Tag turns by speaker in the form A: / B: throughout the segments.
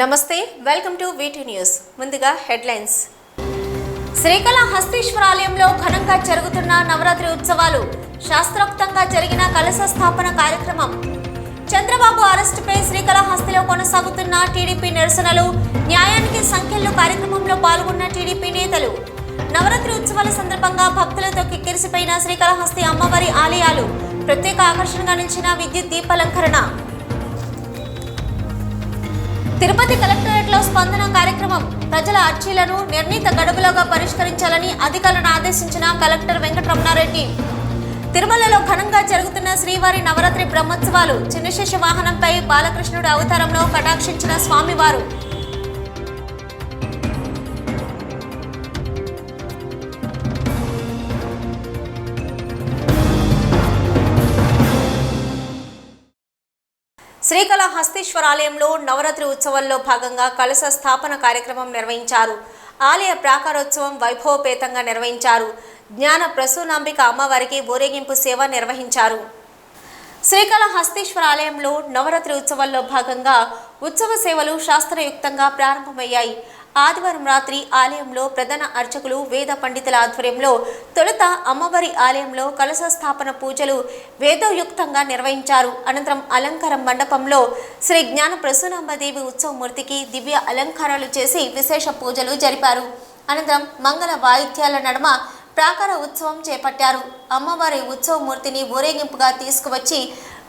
A: నమస్తే welcome to వీటీ news. ముందుగా headlines. శ్రీకాళహస్తీశ్వరాలయంలో ఘనంగా జరుగుతున్న నవరాత్రి ఉత్సవాలు, శాస్త్రోక్తంగా జరిగిన కలశ స్థాపన కార్యక్రమం. చంద్రబాబు అరెస్టుపై శ్రీకాళహస్తిలో కొనసాగుతున్న టీడీపీ నిరసనలు, న్యాయానికి సంఖ్యలు కార్యక్రమంలో పాల్గొన్న టీడీపీ నేతలు. నవరాత్రి ఉత్సవాల సందర్భంగా భక్తులతో కిక్కిరిసిపోయిన శ్రీకాళహస్తి అమ్మవారి ఆలయాలు, ప్రత్యేక ఆకర్షణగా నిలిచిన విద్యుత్ దీపాలంకరణ. తిరుపతి కలెక్టరేట్లో స్పందన కార్యక్రమం. ప్రజల అర్జీలను నిర్ణీత గడువులోగా పరిష్కరించాలని అధికారులను ఆదేశించిన కలెక్టర్ వెంకటరమణారెడ్డి. తిరుమలలో ఘనంగా జరుగుతున్న శ్రీవారి నవరాత్రి బ్రహ్మోత్సవాలు, చిన్నశేష వాహనంపై బాలకృష్ణుడు అవతారంలో కటాక్షించిన స్వామివారు. శ్రీకాళహస్తీశ్వరాలయంలో నవరాత్రి ఉత్సవాల్లో భాగంగా కలశ స్థాపన కార్యక్రమం నిర్వహించారు. ఆలయ ప్రాకారోత్సవం వైభవపేతంగా నిర్వహించారు. జ్ఞాన ప్రసూనాంబిక అమ్మవారికి ఊరేగింపు సేవ నిర్వహించారు. శ్రీకాళహస్తీశ్వరాలయంలో నవరాత్రి ఉత్సవాల్లో భాగంగా ఉత్సవ సేవలు శాస్త్రయుక్తంగా ప్రారంభమయ్యాయి. ఆదివారం రాత్రి ఆలయంలో ప్రధాన అర్చకులు వేద పండితుల ఆధ్వర్యంలో తొలుత అమ్మవారి ఆలయంలో కలశ స్థాపన పూజలు వేదోయుక్తంగా నిర్వహించారు. అనంతరం అలంకార మండపంలో శ్రీ జ్ఞాన ప్రసూనాంబదేవి ఉత్సవమూర్తికి దివ్య అలంకారాలు చేసి విశేష పూజలు జరిపారు. అనంతరం మంగళ వాయిద్యాల నడుమ ప్రాకార ఉత్సవం చేపట్టారు. అమ్మవారి ఉత్సవమూర్తిని ఊరేగింపుగా తీసుకువచ్చి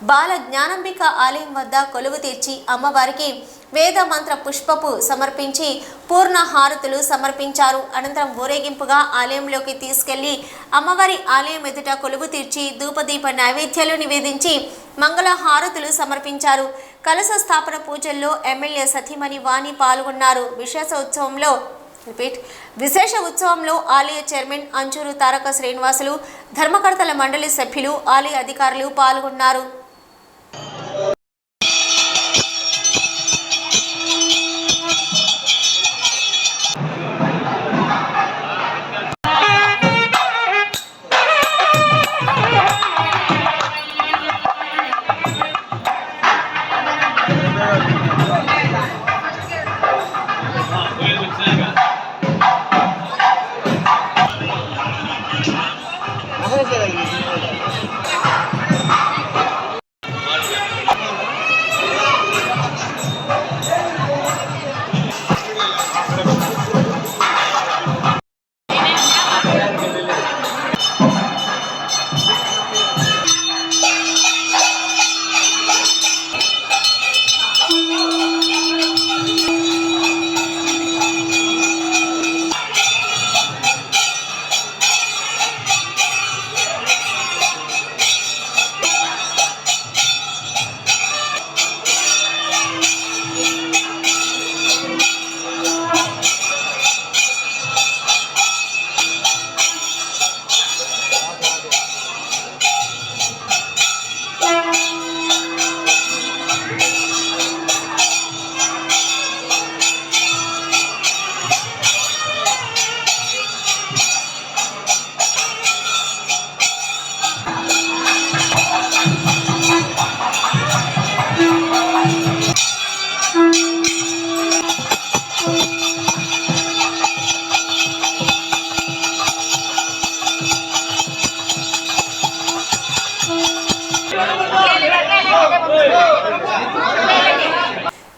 A: బాల జ్ఞానాంబిక ఆలయం వద్ద కొలువు తీర్చి అమ్మవారికి వేద మంత్ర పుష్పపు సమర్పించి పూర్ణ హారతులు సమర్పించారు. అనంతరం ఊరేగింపుగా ఆలయంలోకి తీసుకెళ్లి అమ్మవారి ఆలయం ఎదుట కొలువు తీర్చి ధూపదీప నైవేద్యాలు నివేదించి మంగళ హారతులు సమర్పించారు. కలశ స్థాపన పూజల్లో ఎమ్మెల్యే సతీమణి వాణి పాల్గొన్నారు. విశేష ఉత్సవంలో ఆలయ చైర్మన్ అంజూరు తారక శ్రీనివాసులు, ధర్మకర్తల మండలి సభ్యులు, ఆలయ అధికారులు పాల్గొన్నారు.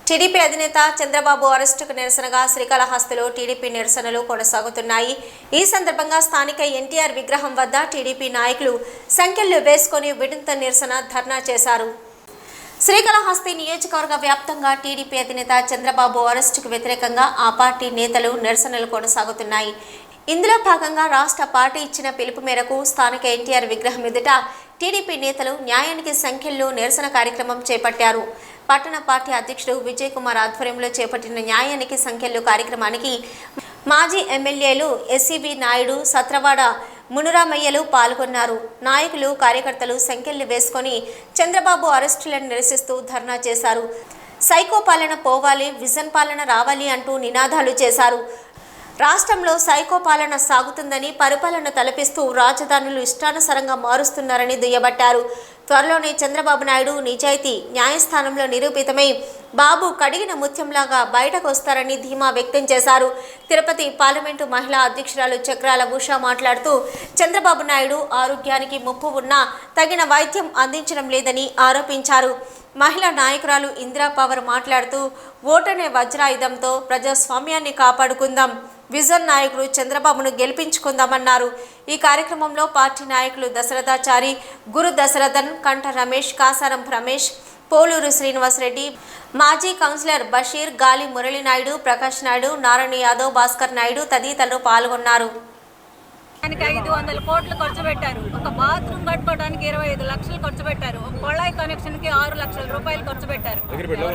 A: టీడీపీ అధినేత చంద్రబాబు అరెస్టుకు నిరసనగా శ్రీకాళహస్తిలో టీడీపీ నిరసనలు కొనసాగుతున్నాయి. ఈ సందర్భంగా స్థానిక ఎన్టీఆర్ విగ్రహం వద్ద టీడీపీ నాయకులు సంఖ్యలు వేసుకొని వినూత్న నిరసన ధర్నా చేశారు. శ్రీకాళహస్తి నియోజకవర్గ వ్యాప్తంగా టీడీపీ అధినేత చంద్రబాబు అరెస్టుకు వ్యతిరేకంగా ఆ పార్టీ నేతలు నిరసనలు కొనసాగుతున్నాయి. ఇందులో భాగంగా రాష్ట్ర పార్టీ ఇచ్చిన పిలుపు మేరకు స్థానిక ఎన్టీఆర్ విగ్రహం ఎదుట టీడీపీ నేతలు న్యాయానికి సంఖ్యల్లో నిరసన కార్యక్రమం చేపట్టారు. పట్టణ పార్టీ అధ్యక్షుడు విజయ్ కుమార్ ఆధ్వర్యంలో చేపట్టిన న్యాయానికి సంఖ్యల్లో కార్యక్రమానికి మాజీ ఎమ్మెల్యేలు ఎస్సీబీ నాయుడు, సత్రవాడ మునురామయ్యలు పాల్గొన్నారు. నాయకులు, కార్యకర్తలు సంఖ్యలు వేసుకొని చంద్రబాబు అరెస్టులను నిరసిస్తూ ధర్నా చేశారు. సైకో పాలన పోవాలి, విజన్ పాలన రావాలి అంటూ నినాదాలు చేశారు. రాష్ట్రంలో సైకో పాలన సాగుతుందని, పరిపాలన తలపిస్తూ రాజధానులు ఇష్టానుసారంగా మారుస్తున్నారని దుయ్యబట్టారు. త్వరలోనే చంద్రబాబు నాయుడు నిజాయితీ న్యాయస్థానంలో నిరూపితమై బాబు కడిగిన ముత్యంలాగా బయటకు వస్తారని ధీమా వ్యక్తం చేశారు. తిరుపతి పార్లమెంటు మహిళా అధ్యక్షురాలు చక్రాల ఉషా మాట్లాడుతూ చంద్రబాబు నాయుడు ఆరోగ్యానికి ముప్పు ఉన్నా తగిన వైద్యం అందించడం లేదని ఆరోపించారు. మహిళా నాయకురాలు ఇందిరా పవర్ మాట్లాడుతూ ఓటనే వజ్రాయుధంతో ప్రజాస్వామ్యాన్ని కాపాడుకుందాం, విజన్ నాయకుడు చంద్రబాబును గెలిపించుకుందామన్నారు. ఈ కార్యక్రమంలో పార్టీ నాయకులు దశరథాచారి, గురు దశరథన్, కంఠ రమేష్, కాసారం రమేష్, పోలూరు శ్రీనివాసరెడ్డి, మాజీ కౌన్సిలర్ బషీర్, గాలి మురళీనాయుడు, ప్రకాష్ నాయుడు, నారాయణ యాదవ్, భాస్కర్ నాయుడు తదితరులు పాల్గొన్నారు.
B: 500 కోట్లు ఖర్చు పెట్టారు. ఒక బాత్రూమ్ కట్టుకోవడానికి 25 లక్షలు ఖర్చు పెట్టారు. ఒక కొళాయి కనెక్షన్ కి 6 లక్షల రూపాయలు ఖర్చు పెట్టారు.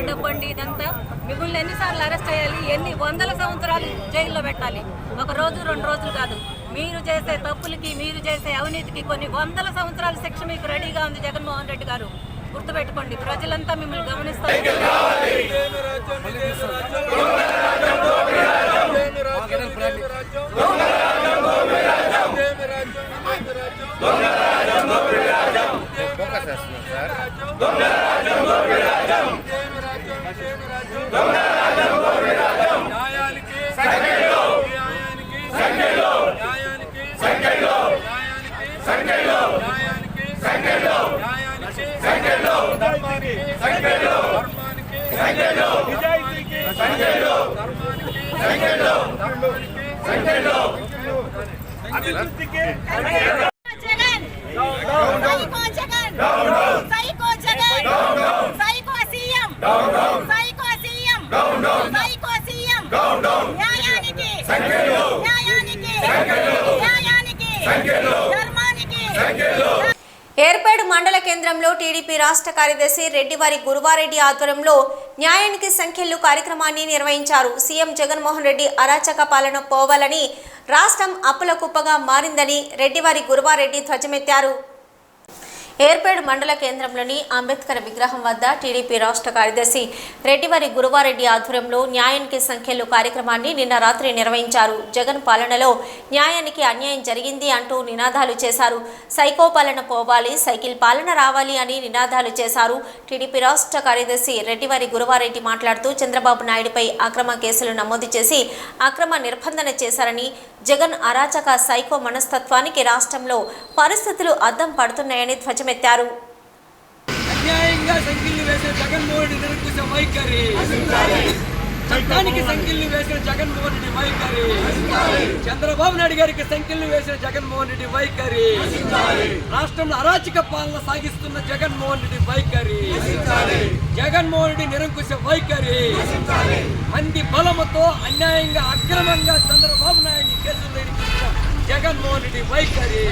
B: డబ్బండి ఇదంతా. మిమ్మల్ని ఎన్నిసార్లు అరెస్ట్ చేయాలి, ఎన్ని వందల సంవత్సరాలు జైల్లో పెట్టాలి? ఒక రోజు 2 రోజులు కాదు. మీరు చేసే తప్పులకి, మీరు చేసే అవినీతికి కొన్ని వందల సంవత్సరాల శిక్ష మీకు రెడీగా ఉంది జగన్మోహన్ రెడ్డి గారు. గుర్తుపెట్టుకోండి, ప్రజలంతా మిమ్మల్ని గమనిస్తారు.
A: ఏర్పేడు మండల కేంద్రంలో టీడీపీ రాష్ట్ర కార్యదర్శి రెడ్డివారి గురువారెడ్డి ఆధ్వర్యంలో న్యాయానికి సంఖ్యలు కార్యక్రమాన్ని నిర్వహించారు. సీఎం జగన్మోహన్ రెడ్డి అరాచక పాలన పోవాలని, రాష్ట్రం అప్పుల కుప్పగా మారిందని రెడ్డివారి గురువారెడ్డి ధ్వజమెత్తారు. ఏర్పేడు మండల కేంద్రంలోని అంబేద్కర్ విగ్రహం వద్ద టీడీపీ రాష్ట్ర కార్యదర్శి రెడ్డివారి గురువారెడ్డి ఆధ్వర్యంలో న్యాయానికి సంఖ్యలు కార్యక్రమాన్ని నిన్న రాత్రి నిర్వహించారు. జగన్ పాలనలో న్యాయానికి అన్యాయం జరిగింది అంటూ నినాదాలు చేశారు. సైకో పాలన పోవాలి, సైకిల్ పాలన రావాలి అని నినాదాలు చేశారు. టీడీపీ రాష్ట్ర కార్యదర్శి రెడ్డివారి గురువారెడ్డి మాట్లాడుతూ చంద్రబాబు నాయుడుపై అక్రమ కేసులు నమోదు చేసి అక్రమ నిర్బంధన చేశారని, జగన్ అరాచక సైకో మనస్తత్వానికి రాష్ట్రంలో పరిస్థితులు అద్దం పడుతున్నాయని ధ్వజమెత్తారు.
C: అన్యాయంగా సంఖ్యలు వేసిన జగన్మోహన్ రెడ్డి నిరంకుశ వైఖరి, చట్టానికి సంఖ్యలు వేసిన జగన్మోహన్ రెడ్డి వైఖరి, చంద్రబాబు నాయుడు గారికి సంఖ్యలు వేసిన జగన్మోహన్ రెడ్డి వైఖరి, రాష్ట్రంలో అరాచక పాలన సాగిస్తున్న జగన్మోహన్ రెడ్డి వైఖరి, జగన్మోహన్ రెడ్డి నిరంకుశ వైఖరి, మంది బలముతో అన్యాయంగా అక్రమంగా చంద్రబాబు నాయుడిని కేసులు జగన్మోహన్ రెడ్డి వైఖరి.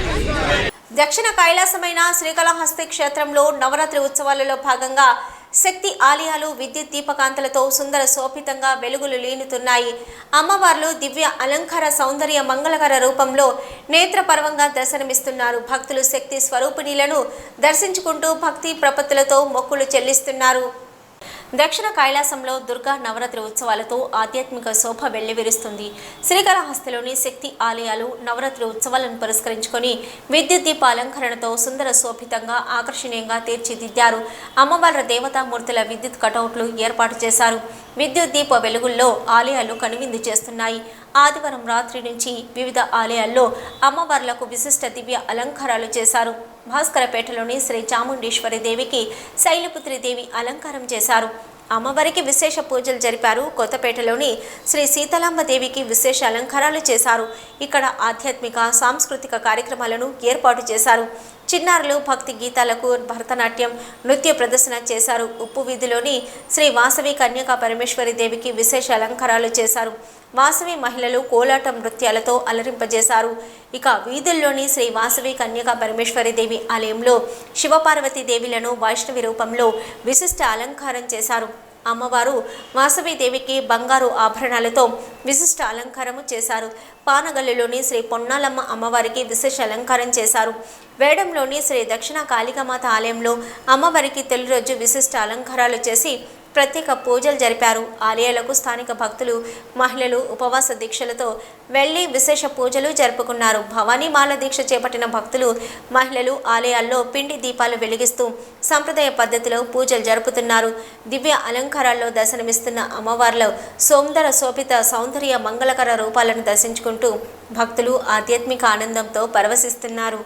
A: దక్షిణ కైలాసమైన శ్రీకాళహస్తి క్షేత్రంలో నవరాత్రి ఉత్సవాలలో భాగంగా శక్తి ఆలయాలు విద్యుత్ దీపకాంతలతో సుందర శోభితంగా వెలుగులు లీనుతున్నాయి. అమ్మవార్లు దివ్య అలంకార సౌందర్య మంగళకర రూపంలో నేత్రపర్వంగా దర్శనమిస్తున్నారు. భక్తులు శక్తి స్వరూపిణీలను దర్శించుకుంటూ భక్తి ప్రపత్తులతో మొక్కులు చెల్లిస్తున్నారు. దక్షిణ కైలాసంలో దుర్గా నవరాత్రి ఉత్సవాలతో ఆధ్యాత్మిక శోభ వెల్లివిరుస్తుంది. శ్రీకాళహస్తిలోని శక్తి ఆలయాలు నవరాత్రి ఉత్సవాలను పురస్కరించుకొని విద్యుత్ దీప అలంకరణతో సుందర శోభితంగా ఆకర్షణీయంగా తీర్చిదిద్దారు. అమ్మవార్ల దేవతామూర్తుల విద్యుత్ కటౌట్లు ఏర్పాటు చేశారు. విద్యుత్ దీప వెలుగుల్లో ఆలయాలు కనువిందు చేస్తున్నాయి. ఆదివారం రాత్రి నుంచి వివిధ ఆలయాల్లో అమ్మవార్లకు విశిష్ట దివ్య అలంకారాలు చేశారు. భాస్కరపేటలోని శ్రీ చాముండేశ్వరి దేవికి శైలపుత్రి దేవి అలంకారం చేశారు. అమ్మవారికి విశేష పూజలు జరిపారు. కొత్తపేటలోని శ్రీ సీతాలాంబ దేవికి విశేష అలంకారాలు చేశారు. ఇక్కడ ఆధ్యాత్మిక సాంస్కృతిక కార్యక్రమాలను ఏర్పాటు చేశారు. చిన్నారులు భక్తి గీతాలకు భరతనాట్యం నృత్య ప్రదర్శన చేశారు. ఉప్పు వీధిలోని శ్రీ వాసవి కన్యకా పరమేశ్వరి దేవికి విశేష అలంకారాలు చేశారు. వాసవి మహిళలు కోలాటం నృత్యాలతో అలరింపజేశారు. ఇక వీధుల్లోని శ్రీ వాసవి కన్యకా పరమేశ్వరి దేవి ఆలయంలో శివపార్వతీ దేవిలను వైష్ణవి రూపంలో విశిష్ట అలంకారం చేశారు. అమ్మవారు వాసవి దేవికి బంగారు ఆభరణాలతో విశిష్ట అలంకారము చేశారు. పానగల్లులోని శ్రీ పొన్నాలమ్మ అమ్మవారికి విశేష అలంకారం చేశారు. వేడంలోని శ్రీ దక్షిణ కాళికామాత ఆలయంలో అమ్మవారికి తొలి రోజు విశిష్ట అలంకారాలు చేసి ప్రత్యేక పూజలు జరిపారు. ఆలయాలకు స్థానిక భక్తులు, మహిళలు ఉపవాస దీక్షలతో వెళ్లి విశేష పూజలు జరుపుకున్నారు. భవానీ మాల దీక్ష చేపట్టిన భక్తులు, మహిళలు ఆలయాల్లో పిండి దీపాలు వెలిగిస్తూ సంప్రదాయ పద్ధతిలో పూజలు జరుపుతున్నారు. దివ్య అలంకారాల్లో దర్శనమిస్తున్న అమ్మవార్ల సౌందర శోభిత సౌందర్య మంగళకర రూపాలను దర్శించుకుంటూ భక్తులు ఆధ్యాత్మిక ఆనందంతో పరవశిస్తున్నారు.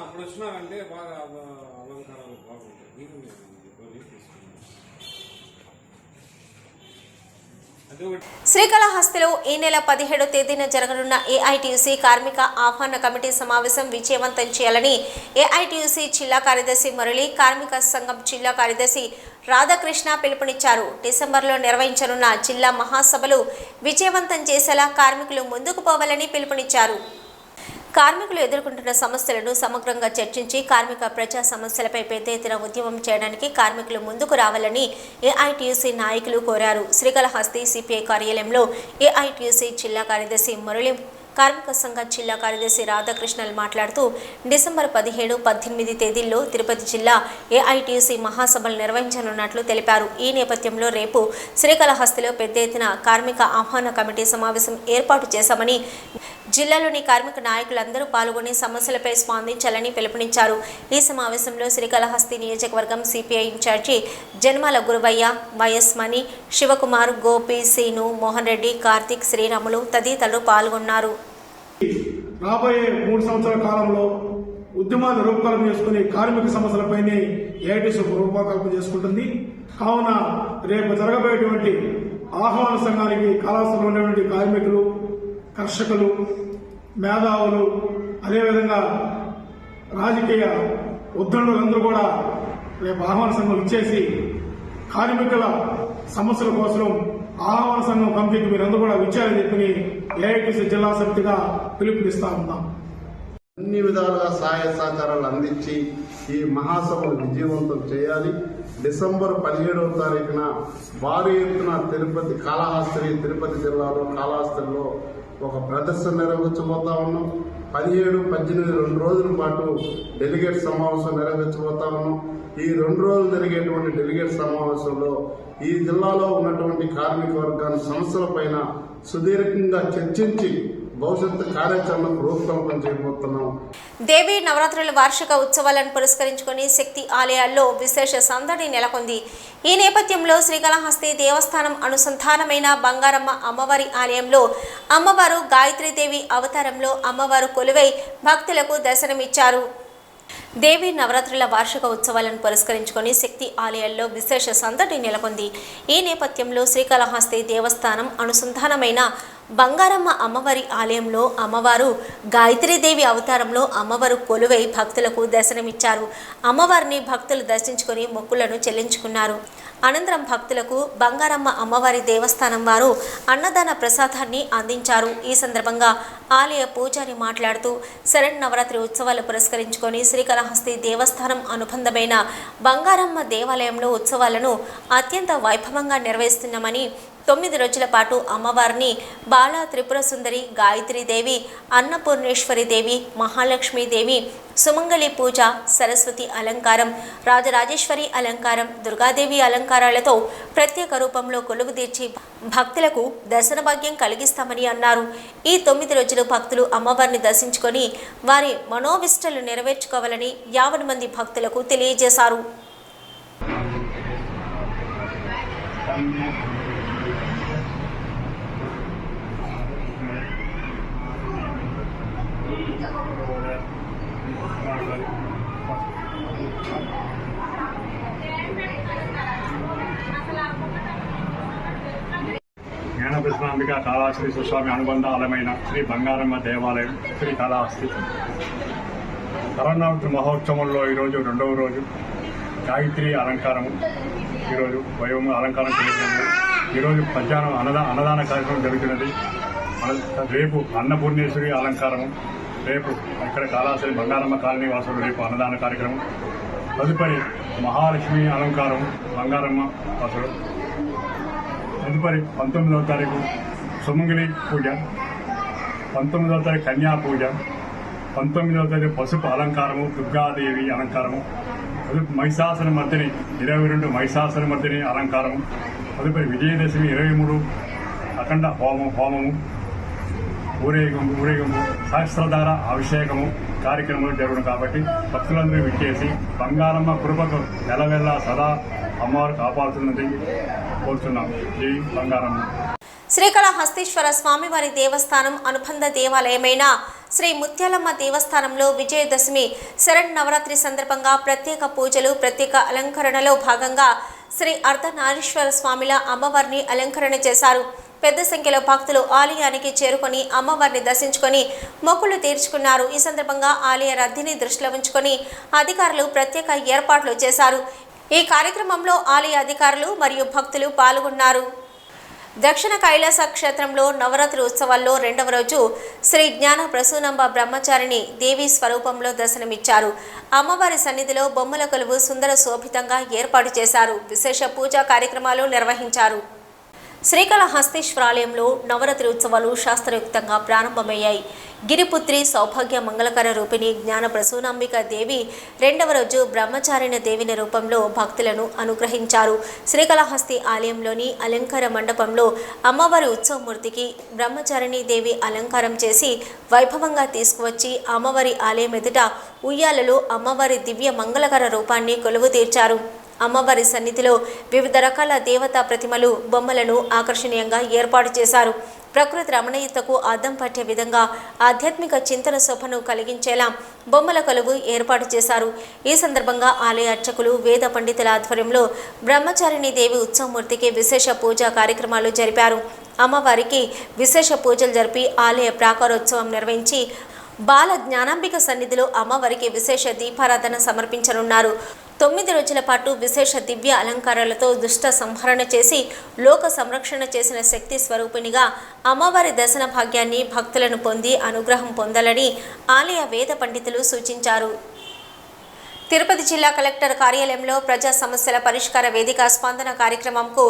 D: అప్పుడు వచ్చినారంటే బాగా అలంకారాలు బాగుంటాయి.
A: శ్రీకాళహస్తిలో ఈ నెల 17వ తేదీన జరగనున్న ఏఐటీయూసీ కార్మిక ఆహ్వాన కమిటీ సమావేశం విజయవంతం చేయాలని ఏఐటీయూసీ జిల్లా కార్యదర్శి మురళి, కార్మిక సంఘం జిల్లా కార్యదర్శి రాధాకృష్ణ పిలుపునిచ్చారు. డిసెంబర్లో నిర్వహించనున్న జిల్లా మహాసభలు విజయవంతం చేసేలా కార్మికులు ముందుకు పోవాలని పిలుపునిచ్చారు. కార్మికులు ఎదుర్కొంటున్న సమస్యలను సమగ్రంగా చర్చించి కార్మిక ప్రజా సమస్యలపై పెద్ద ఎత్తున ఉద్యమం చేయడానికి కార్మికులు ముందుకు రావాలని ఏఐటీయూసీ నాయకులు కోరారు. శ్రీకాళహస్తి సిపిఐ కార్యాలయంలో ఏఐటీయూసీ జిల్లా కార్యదర్శి మురళి, కార్మిక సంఘ జిల్లా కార్యదర్శి రాధాకృష్ణలు మాట్లాడుతూ డిసెంబర్ 17, 18 తేదీల్లో తిరుపతి జిల్లా ఏఐటీయూసీ మహాసభలు నిర్వహించనున్నట్లు తెలిపారు. ఈ నేపథ్యంలో రేపు శ్రీకాళహస్తిలో పెద్ద ఎత్తున కార్మిక ఆహ్వాన కమిటీ సమావేశం ఏర్పాటు చేశామని, జిల్లాలోని కార్మిక నాయకులందరూ పాల్గొని సమస్యలపై స్పందించాలని పిలుపునిచ్చారు. ఈ సమావేశంలో శ్రీకాళహస్తి నియోజకవర్గం సిపిఐ ఇన్ఛార్జి జన్మాల గురువయ్య, వైఎస్ మణి, శివకుమార్, గోపి, సీను, మోహన్ రెడ్డి, కార్తిక్, శ్రీరాములు తదితరులు పాల్గొన్నారు.
E: రాబోయే 3 సంవత్సరాల కాలంలో ఉద్యమాలు రూపకల్పన చేసుకుని కార్మిక సమస్యలపైనే ఏఐటీసీ రూపకల్పన చేసుకుంటుంది. కావున రేపు జరగబోయేటువంటి ఆహ్వాన సంఘానికి కళాశాలలో ఉన్నటువంటి కార్మికులు, కర్షకులు, మేధావులు, అదేవిధంగా రాజకీయ ఉద్దండులందరూ కూడా రేపు ఆహ్వాన సంఘం ఇచ్చేసి కార్మికుల సమస్యల కోసం ఆహ్వాన సంఘం కమిటీకి మీరందరూ కూడా విచ్చారని చెప్పి ఏఐటీసీ జిల్లా సమితిగా పిలుపునిస్తా ఉన్నాం.
F: అన్ని విధాలుగా సహాయ సహకారాలు అందించి ఈ మహాసభను విజయవంతం చేయాలి. డిసెంబర్ 17వ తారీఖున భారీ ఎత్తున తిరుపతి జిల్లాలో కాళహస్తిలో ఒక ప్రదర్శన నిర్వహించబోతా ఉన్నాం. 17, 18 2 రోజుల పాటు డెలిగేట్ సమావేశం నిర్వహించబోతా ఉన్నాం. ఈ 2 రోజులు జరిగేటువంటి డెలిగేట్ సమావేశంలో ఈ జిల్లాలో ఉన్నటువంటి కార్మిక వర్గాన్ని సమస్యలపైన సుదీర్ఘంగా చర్చించి భవిష్యత్తు కార్యాచరణకు రూపకల్పన చేయబోతున్నాం.
A: దేవీ నవరాత్రుల వార్షిక ఉత్సవాలను పురస్కరించుకుని శక్తి ఆలయాల్లో విశేష సందడి నెలకొంది. ఈ నేపథ్యంలో శ్రీకాళహస్తి దేవస్థానం అనుసంధానమైన బంగారమ్మ అమ్మవారి ఆలయంలో అమ్మవారు గాయత్రీదేవి అవతారంలో అమ్మవారు కొలువై భక్తులకు దర్శనమిచ్చారు. దేవీ నవరాత్రుల వార్షిక ఉత్సవాలను పురస్కరించుకొని శక్తి ఆలయాల్లో విశేష సందడి నెలకొంది. ఈ నేపథ్యంలో శ్రీకాళహస్తి దేవస్థానం అనుసంధానమైన బంగారమ్మ అమ్మవారి ఆలయంలో అమ్మవారు గాయత్రీదేవి అవతారంలో అమ్మవారు కొలువై భక్తులకు దర్శనమిచ్చారు. అమ్మవారిని భక్తులు దర్శించుకొని మొక్కులను చెల్లించుకున్నారు. అనంతరం భక్తులకు బంగారమ్మ అమ్మవారి దేవస్థానం వారు అన్నదాన ప్రసాదాన్ని అందించారు. ఈ సందర్భంగా ఆలయ పూజారి మాట్లాడుతూ శరన్నవరాత్రి ఉత్సవాలు పురస్కరించుకొని శ్రీకాళహస్తి దేవస్థానం అనుబంధమైన బంగారమ్మ దేవాలయంలో ఉత్సవాలను అత్యంత వైభవంగా నిర్వహిస్తున్నామని, 9 రోజుల పాటు అమ్మవారిని బాలా త్రిపుర సుందరి, గాయత్రీదేవి, అన్నపూర్ణేశ్వరి దేవి, మహాలక్ష్మీదేవి, సుమంగళి పూజ, సరస్వతి అలంకారం, రాజరాజేశ్వరి అలంకారం, దుర్గాదేవి అలంకారాలతో ప్రత్యేక రూపంలో కొలువు తీర్చి భక్తులకు దర్శన భాగ్యం కలిగిస్తామని అన్నారు. ఈ 9 రోజులు భక్తులు అమ్మవారిని దర్శించుకొని వారి మనోవిష్టలు నెరవేర్చుకోవాలని 50 మంది భక్తులకు తెలియజేశారు.
G: జ్ఞానప్రసన్నాంబిక కాళహస్తి స్వామి అనుబంధ ఆలయమైన శ్రీ బంగారమ్మ దేవాలయం శ్రీ కాళహస్తి శరన్నవరాత్రి మహోత్సవంలో ఈరోజు 2వ రోజు గాయత్రి అలంకారము. ఈరోజు వైభవంగా అలంకారం జరుగుతుంది. ఈరోజు మధ్యాహ్నం అన్నదాన కార్యక్రమం జరుగుతున్నది. రేపు అన్నపూర్ణేశ్వరి అలంకారము, రేపు ఇక్కడ కాళహస్తి బంగారమ్మ కాలనీ వాసులు రేపు అన్నదాన కార్యక్రమం. తదుపరి మహాలక్ష్మి అలంకారం బంగారమ్మ వాసులు. తదుపరి 19వ తారీఖు సుమంగళి పూజ, 19వ తారీఖు కన్యా పూజ, 19వ తారీఖు పసుపు అలంకారము, దుర్గాదేవి అలంకారము. మహిషాసుర మర్దిని 22 మహిషాసుర మర్దిని అలంకారము. తదుపరి విజయదశమి 23 అఖండ హోమము, ఊరేగింపు, సహస్రధార అభిషేకము కార్యక్రమాలు జరుగును. కాబట్టి భక్తులందరూ విచ్చేసి బంగారమ్మ కృపకు నెలవెల్లా సదా అమ్మవారు కాపాడుతున్నది కోరుతున్నాం. జై బంగారమ్మ.
A: శ్రీకాళహస్తీశ్వర స్వామివారి దేవస్థానం అనుబంధ దేవాలయమైన శ్రీ ముత్యాలమ్మ దేవస్థానంలో విజయదశమి శరన్నవరాత్రి సందర్భంగా ప్రత్యేక పూజలు, ప్రత్యేక అలంకరణలో భాగంగా శ్రీ అర్ధనారీశ్వర స్వామిల అమ్మవారిని అలంకరణ చేశారు. పెద్ద సంఖ్యలో భక్తులు ఆలయానికి చేరుకొని అమ్మవారిని దర్శించుకొని మొక్కులు తీర్చుకున్నారు. ఈ సందర్భంగా ఆలయ రద్దీని దృష్టిలో ఉంచుకొని అధికారులు ప్రత్యేక ఏర్పాట్లు చేశారు. ఈ కార్యక్రమంలో ఆలయ అధికారులు మరియు భక్తులు పాల్గొన్నారు. దక్షిణ కైలాస క్షేత్రంలో నవరాత్రి ఉత్సవాల్లో 2వ రోజు శ్రీ జ్ఞాన ప్రసూనంబ బ్రహ్మచారిణి దేవి స్వరూపంలో దర్శనమిచ్చారు. అమ్మవారి సన్నిధిలో బొమ్మల కొలువు సుందర శోభితంగా ఏర్పాటు చేశారు. విశేష పూజా కార్యక్రమాలు నిర్వహించారు. శ్రీకాళహస్తీశ్వరాలయంలో నవరాత్రి ఉత్సవాలు శాస్త్రయుక్తంగా ప్రారంభమయ్యాయి. గిరిపుత్రి సౌభాగ్య మంగళకర రూపిణి జ్ఞాన ప్రసూనాంబిక దేవి 2వ రోజు బ్రహ్మచారిణ దేవిని రూపంలో భక్తులను అనుగ్రహించారు. శ్రీకాళహస్తి ఆలయంలోని అలంకార మండపంలో అమ్మవారి ఉత్సవమూర్తికి బ్రహ్మచారిణి దేవి అలంకారం చేసి వైభవంగా తీసుకువచ్చి అమ్మవారి ఆలయం ఎదుట ఉయ్యాలలో అమ్మవారి దివ్య మంగళకర రూపాన్ని కొలువు తీర్చారు. అమ్మవారి సన్నిధిలో వివిధ రకాల దేవతా ప్రతిమలు, బొమ్మలను ఆకర్షణీయంగా ఏర్పాటు చేశారు. ప్రకృతి రమణీయతకు అద్దం పట్టే విధంగా ఆధ్యాత్మిక చింతన శోభను కలిగించేలా బొమ్మల కొలువు ఏర్పాటు చేశారు. ఈ సందర్భంగా ఆలయ అర్చకులు, వేద పండితుల ఆధ్వర్యంలో బ్రహ్మచారిణి దేవి ఉత్సవమూర్తికి విశేష పూజా కార్యక్రమాలు జరిపారు. అమ్మవారికి విశేష పూజలు జరిపి ఆలయ ప్రాకారోత్సవం నిర్వహించి బాల జ్ఞానాంబిక సన్నిధిలో అమ్మవారికి విశేష దీపారాధన సమర్పించనున్నారు. 9 రోజుల పాటు విశేష దివ్య అలంకారాలతో దుష్ట సంహరణ చేసి లోక సంరక్షణ చేసిన శక్తి స్వరూపిణిగా అమ్మవారి దర్శన భాగ్యాన్ని భక్తులను పొంది అనుగ్రహం పొందాలని ఆలయ వేద పండితులు సూచించారు. తిరుపతి జిల్లా కలెక్టర్ కార్యాలయంలో ప్రజా సమస్యల పరిష్కార వేదిక స్పందన కార్యక్రమంకు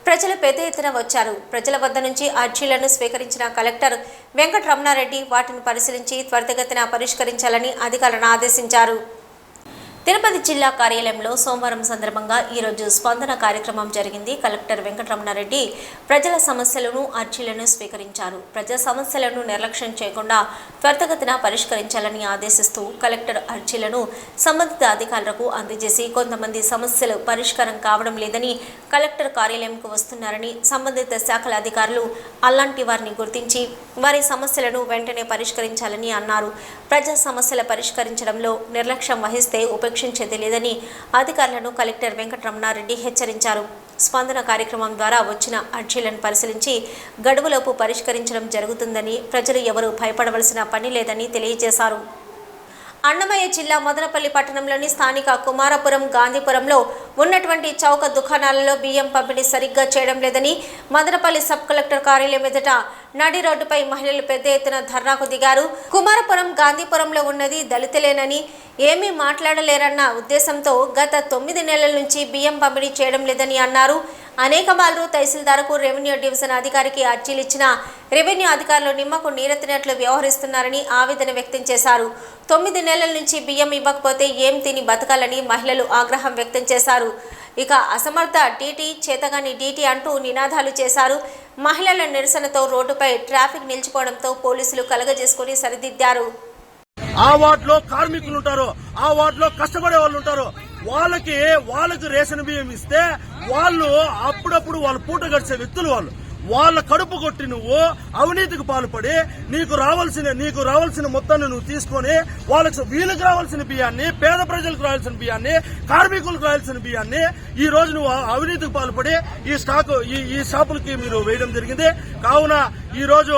A: ప్రజలు పెద్ద ఎత్తున వచ్చారు. ప్రజల వద్ద నుంచి అర్జీలను స్వీకరించిన కలెక్టర్ వెంకటరమణారెడ్డి వాటిని పరిశీలించి త్వరితగతిన పరిష్కరించాలని అధికారులను ఆదేశించారు. తిరుపతి జిల్లా కార్యాలయంలో సోమవారం సందర్భంగా ఈరోజు స్పందన కార్యక్రమం జరిగింది. కలెక్టర్ వెంకటరమణారెడ్డి ప్రజల సమస్యలను అర్జీలను స్వీకరించారు. ప్రజా సమస్యలను నిర్లక్ష్యం చేయకుండా త్వరితగతిన పరిష్కరించాలని ఆదేశిస్తూ కలెక్టర్ అర్జీలను సంబంధిత అధికారులకు అందజేసి కొంతమంది సమస్యలు పరిష్కారం కావడం లేదని కలెక్టర్ కార్యాలయంకు వస్తున్నారని సంబంధిత శాఖల అధికారులు అలాంటి వారిని గుర్తించి వారి సమస్యలను వెంటనే పరిష్కరించాలని అన్నారు. ప్రజా సమస్యల పరిష్కరించడంలో నిర్లక్ష్యం వహిస్తే ఉపేక్షించేది లేదని అధికారులను కలెక్టర్ వెంకటరమణారెడ్డి హెచ్చరించారు. స్పందన కార్యక్రమం ద్వారా వచ్చిన అర్జీలను పరిశీలించి గడువులోపు పరిష్కరించడం జరుగుతుందని, ప్రజలు ఎవరూ భయపడవలసిన పని లేదని తెలియజేశారు. అన్నమయ్య జిల్లా మదనపల్లి పట్టణంలోని స్థానిక కుమారపురం గాంధీపురంలో ఉన్నటువంటి చౌక దుకాణాలలో బియ్యం పంపిణీ సరిగ్గా చేయడం లేదని మదనపల్లి సబ్ కలెక్టర్ కార్యాలయం ఎదుట నడి రోడ్డుపై మహిళలు పెద్ద ఎత్తున ధర్నాకు దిగారు. కుమారపురం గాంధీపురంలో ఉన్నది దళితులేనని ఏమీ మాట్లాడలేరన్న ఉద్దేశంతో గత 9 నెలల నుంచి బియ్యం పంపిణీ చేయడం లేదని అన్నారు. అనేక మార్లు తహసీల్దార్కు, రెవెన్యూ డివిజన్ అధికారికి అర్జీలు ఇచ్చినా రెవెన్యూ అధికారులు నిమ్మకు నీరెత్తినట్లు వ్యవహరిస్తున్నారని ఆవేదన వ్యక్తం చేశారు. 9 నెలల నుంచి బియ్యం ఇవ్వకపోతే ఏం తిని బతకాలని మహిళలు ఆగ్రహం వ్యక్తం చేశారు. ఇక అసమర్థ డీటీ, చేతగాని డీటీ అంటూ నినాదాలు చేశారు. మహిళల నిరసనతో రోడ్డుపై ట్రాఫిక్ నిలిచిపోవడంతో పోలీసులు కలగజేసుకుని సరిదిద్దారు.
H: ఆ వార్డులో కార్మికులు ఉంటారు, ఆ వార్డులో కష్టపడే వాళ్ళు ఉంటారు. వాళ్ళకి రేషన్ బియ్యం ఇస్తే వాళ్ళు అప్పుడప్పుడు వాళ్ళ పూట గడిచే వ్యక్తులు వాళ్ళ కడుపు కొట్టి నువ్వు అవినీతికి పాల్పడి నీకు రావాల్సిన మొత్తాన్ని నువ్వు తీసుకొని వీళ్ళకి రావాల్సిన బియ్యాన్ని, పేద ప్రజలకు రావాల్సిన బియ్యాన్ని, కార్మికులకు రావాల్సిన బియ్యాన్ని ఈ రోజు నువ్వు అవినీతికి పాల్పడి ఈ షాపులకి మీరు వేయడం జరిగింది. కావున ఈ రోజు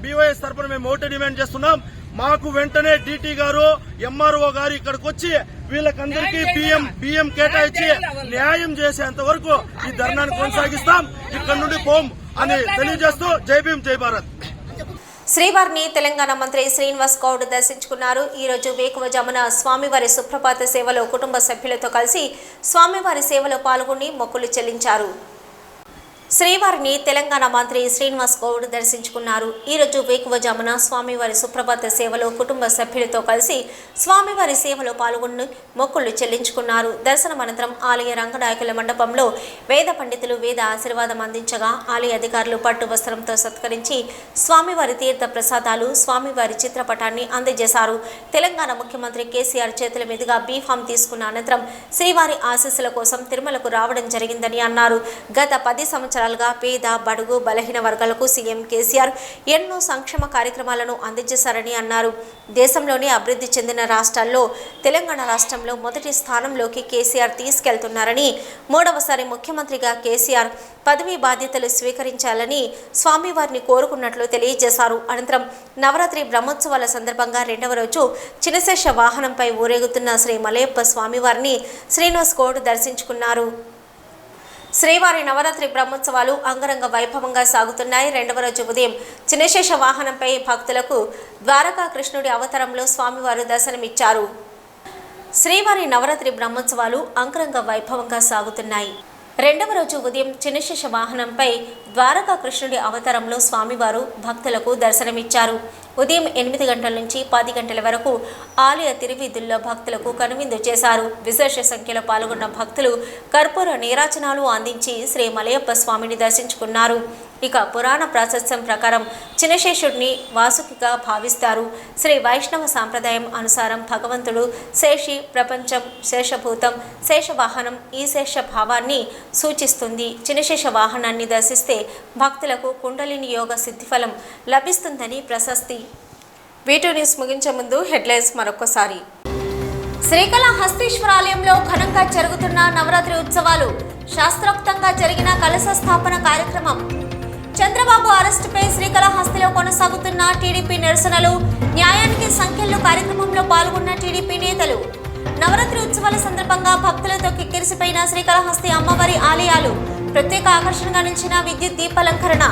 H: బీవైఎస్ తరఫున మేము ఒకటే డిమాండ్ చేస్తున్నాం. మాకు వెంటనే డీటీ గారు, ఎంఆర్ఓ గారు ఇక్కడికి వచ్చి వీళ్ళకందరికీ బియ్యం కేటాయించి న్యాయం చేసేంత వరకు ఈ ధర్నాన్ని కొనసాగిస్తాం. ఇక్కడ నుండి పోం అని తెలియజేస్తూ జై భీమ్, జై భారత్.
A: శ్రీవారిని తెలంగాణ మంత్రి శ్రీనివాస్ గౌడ్ దర్శించుకున్నారు. ఈ రోజు వేకువజామున స్వామివారి సుప్రభాత సేవలో కుటుంబ సభ్యులతో కలిసి స్వామివారి సేవలో పాల్గొని మొక్కులు చెల్లించారు. శ్రీవారిని తెలంగాణ మంత్రి శ్రీనివాస్ గౌడ్ దర్శించుకున్నారు. ఈరోజు వేకువజామున స్వామివారి సుప్రభాత సేవలో కుటుంబ సభ్యులతో కలిసి స్వామివారి సేవలో పాల్గొని మొక్కులు చెల్లించుకున్నారు. దర్శనం అనంతరం ఆలయ రంగనాయకుల మండపంలో వేద పండితులు వేద ఆశీర్వాదం అందించగా ఆలయ అధికారులు పట్టు వస్త్రంతో సత్కరించి స్వామివారి తీర్థ ప్రసాదాలు, స్వామివారి చిత్రపటాన్ని అందజేశారు. తెలంగాణ ముఖ్యమంత్రి కేసీఆర్ చేతుల మీదుగా బీఫామ్ తీసుకున్న అనంతరం శ్రీవారి ఆశీస్సుల కోసం తిరుమలకు రావడం జరిగిందని అన్నారు. గత 10 సంవత్సరాలుగా పేద, బడుగు, బలహీన వర్గాలకు సీఎం కేసీఆర్ ఎన్నో సంక్షేమ కార్యక్రమాలను అందజేశారని అన్నారు. దేశంలోని అభివృద్ధి చెందిన రాష్ట్రాల్లో తెలంగాణ రాష్ట్రంలో మొదటి స్థానంలోకి కేసీఆర్ తీసుకెళ్తున్నారని, 3వసారి ముఖ్యమంత్రిగా కేసీఆర్ పదవీ బాధ్యతలు స్వీకరించాలని స్వామివారిని కోరుకున్నట్లు తెలియజేశారు. అనంతరం నవరాత్రి బ్రహ్మోత్సవాల సందర్భంగా 2వ రోజు చినశేష వాహనంపై ఊరేగుతున్న శ్రీ మలయప్ప స్వామివారిని శ్రీనివాస్ గౌడ్ దర్శించుకున్నారు. శ్రీవారి నవరాత్రి బ్రహ్మోత్సవాలు అంగరంగ వైభవంగా సాగుతున్నాయి. 2వ రోజు ఉదయం చినశేష వాహనంపై భక్తులకు ద్వారకా కృష్ణుడి అవతారంలో స్వామివారు దర్శనమిచ్చారు. శ్రీవారి నవరాత్రి బ్రహ్మోత్సవాలు అంగరంగ వైభవంగా సాగుతున్నాయి. 2వ రోజు ఉదయం చినశేష వాహనంపై ద్వారకా కృష్ణుడి అవతారంలో స్వామివారు భక్తులకు దర్శనమిచ్చారు. ఉదయం 8 గంటల నుంచి 10 గంటల వరకు ఆలయ తిరువీధుల్లో భక్తులకు కనువిందు చేశారు. విశేష సంఖ్యలో పాల్గొన్న భక్తులు కర్పూర నీరాజనాలు అందించి శ్రీ మలయప్ప స్వామిని దర్శించుకున్నారు. ఇక పురాణ ప్రాశస్త్యం ప్రకారం చినశేషుడిని వాసుకిగా భావిస్తారు. శ్రీ వైష్ణవ సాంప్రదాయం అనుసారం భగవంతుడు శేషి, ప్రపంచం, శేషభూతం, శేషవాహనం ఈ శేష భావాన్ని సూచిస్తుంది. చినశేష వాహనాన్ని దర్శిస్తే భక్తులకు కుండలిని యోగ సిద్ధిఫలం లభిస్తుందని ప్రశస్తి. వీటూ న్యూస్ ముగించే ముందు హెడ్లైన్స్ మరొకసారి. శ్రీకాళహస్తీశ్వర ఆలయంలో ఘనంగా జరుగుతున్న నవరాత్రి ఉత్సవాలు, శాస్త్రోక్తంగా జరిగిన కలశ స్థాపన కార్యక్రమం. చంద్రబాబు అరెస్టుపై శ్రీకాళహస్తిలో కొనసాగుతున్న టీడీపీ నిరసనలు, న్యాయానికి సంఖ్యలు కార్యక్రమంలో పాల్గొన్న టీడీపీ నేతలు. నవరాత్రి ఉత్సవాల సందర్భంగా భక్తులతో కిక్కిరిసిపోయిన శ్రీకాళహస్తి అమ్మవారి ఆలయాలు, ప్రత్యేక ఆకర్షణగా నిలిచిన విద్యుత్ దీపాలంకరణ.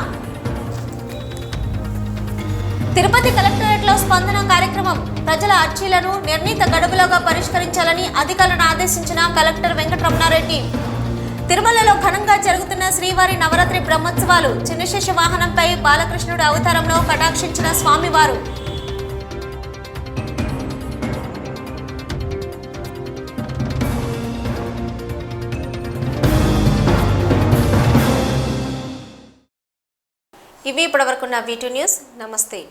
A: తిరుపతి కలెక్టరేట్లో స్పందన కార్యక్రమం. ప్రజల అర్జీలను నిర్ణీత గడువులోగా పరిష్కరించాలని అధికారులను ఆదేశించిన కలెక్టర్ వెంకటరమణారెడ్డి. తిరుమలలో ఘనంగా జరుగుతున్న శ్రీవారి నవరాత్రి బ్రహ్మోత్సవాలు. చిన్నశేష వాహనంపై బాలకృష్ణుడు అవతారంలో కటాక్షించిన స్వామివారు. ఇవి ఇప్పటివరకున్న V2 న్యూస్. నమస్తే.